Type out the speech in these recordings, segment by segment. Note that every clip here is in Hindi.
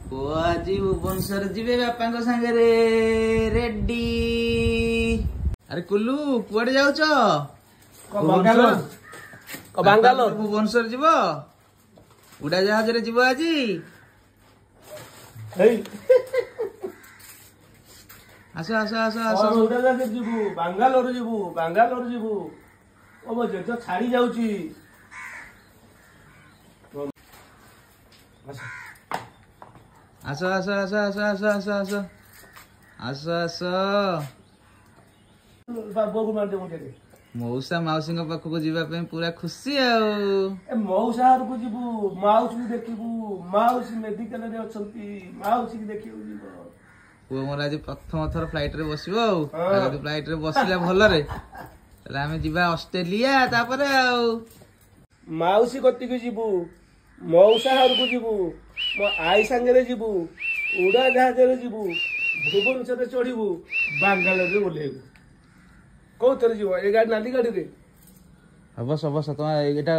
आज भुवनेश्वर जीवे बापा सागे रेडी। अरे कुल्लू कुआडे जाउछ? भुवनेश्वर जीव उड़ा जहाज रे जीव आज। आस आस आस आस उड़ा जहाज जीवु बांगालोर जीवु ओ जेठ छाड़ी जाउची। आस आस आस आस आस आस आस आस आस मौसा माउसी पाखक जावाई पूरा खुशी मौसा को जीवु माउसी देखिबु माउसी मेडिकल रे अछंती माउसी देखिबु जीवु। पुओ मोर आज प्रथम थर फ्लाइट रे बसिबो फ्लाइट रे बसिला भल रे तले आमे जीवा ऑस्ट्रेलिया तापर माउसी कति को जीवु मौसा हार को जीवु मो आई संगे रे जीवु उड़ा जहाज रे जीवु भुवनेश्वर चढ़ीबु बांगालोर रे ओलेबु। कौ थरे जीव ए गाड़ी नाली गाड़ी रे बस बस तुम एटा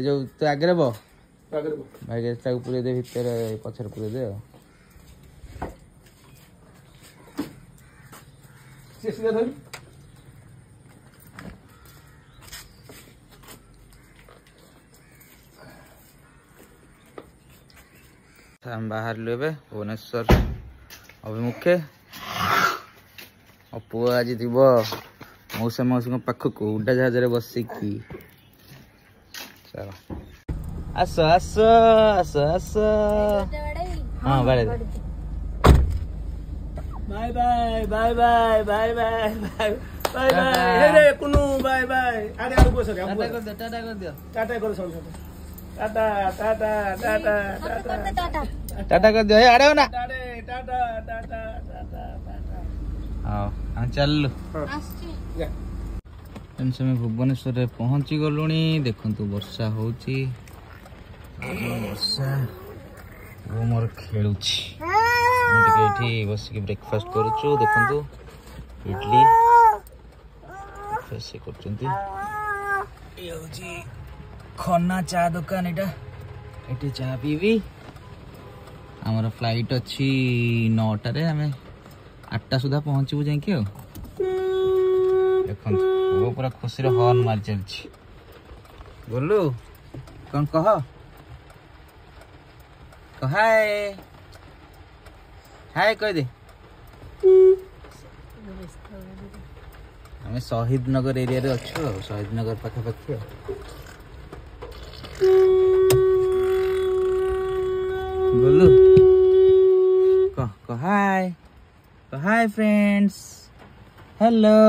जो तो आगे बो भाई ताको पूरे दे भीतर पछर पूरे दे सीधा धर हम बाहर लेबे भुवनेश्वर अभिमुखे पुओ आज जीव मौसा मौसी पाखक उड़ा जहाज बसिकी। चलो आस आस आस आस हाँ बाड़े बाय bye bye bye bye bye bye bye बाय रे कुनु बाय बाय आरे आरो बस रे टाटा कर दियो टाटा कर सुन टाटा टाटा टाटा टाटा टाटा कर दियो ए आड़े ना टाटा टाटा टाटा हां हम चल समय भुवनेश्वर पहुंची गलुणी। देखु वर्षा होची वर्षा वो मोर खेलुची बसिक ब्रेकफास्ट करुचु। देखु इडली ब्रेकफास्ट करचंती खन्ना चा दुकान एटा चा पीबी। आमर फ्लाइट अच्छी 9 रे आमे 8टा सुधा पहुंचबु जाइके। देखो वो पूरा खुशी हॉर्न मार चलछि। बोलू कौन कह हाय हाय कह दे। हमें शहीद नगर एरिया रे अच्छो शहीद नगर पाखा पाखी बोलू कह हाय फ्रेंड्स हेलो।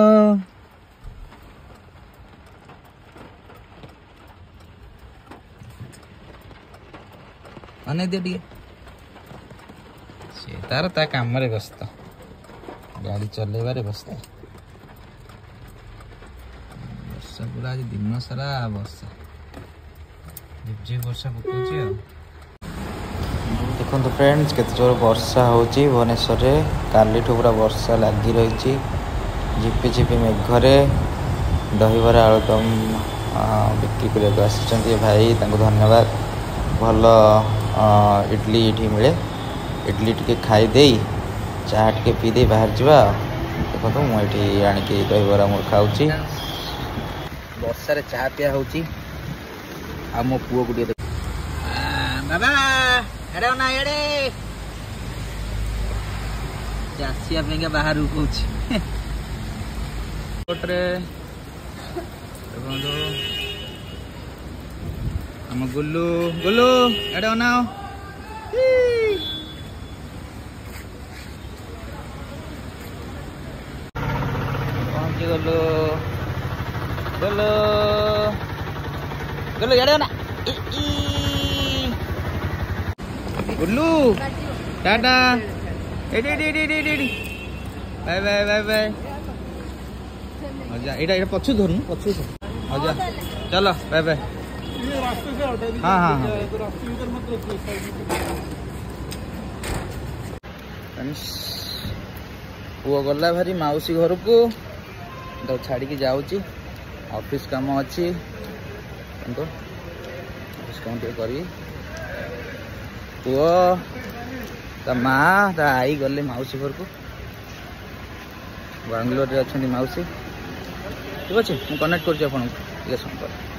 अने दे दिए से तार ता काम रे व्यस्त गाड़ी चलेबारे व्यस्त। वर्षा पूरा आज दिन सारा वर्षा झिपझिप वर्षा पकाउछि। देखो फ्रेंड्स केते जोर वर्षा होची भुवनेश्वर रे काली ठो पूरा वर्षा लागी रही। झिपि झिपि मेघरे दहीबरा आलुदम बिक्री करके आसी भाई तांको धन्यवाद। भल इडली ये मिले इडली टी खाई दे चाह टे पी दे बाहर जावा। देखो तो मुझे आणिकी दहीबरा मोर खाऊँ वर्षा रे चाह पिया हो मो पुओ को बाबा एड़े ना एड़े चासिया पे बाहर कहूँ हम गुल्लू गुल्लू एड़े अनाओ पहुंची गलु गुल्लू गुल्लू एड़े अना गुल्लू टाटा एडी एडी एडी एडी बाय बाय बाय बाय आजा एडा एडा पछु धरनु पछु आजा चलो बाय बाय। हाँ हाँ हाँ पुओ गला भारी माउसी घर को छाड़ी की जाऊँगी ऑफिस काम अच्छी ऑफिस काम टे करी पुओ ता माँ ता आई गले मौसी घर को बांग्लोर अच्छा मौसी ठीक अच्छे मुझे कनेक्ट कर समय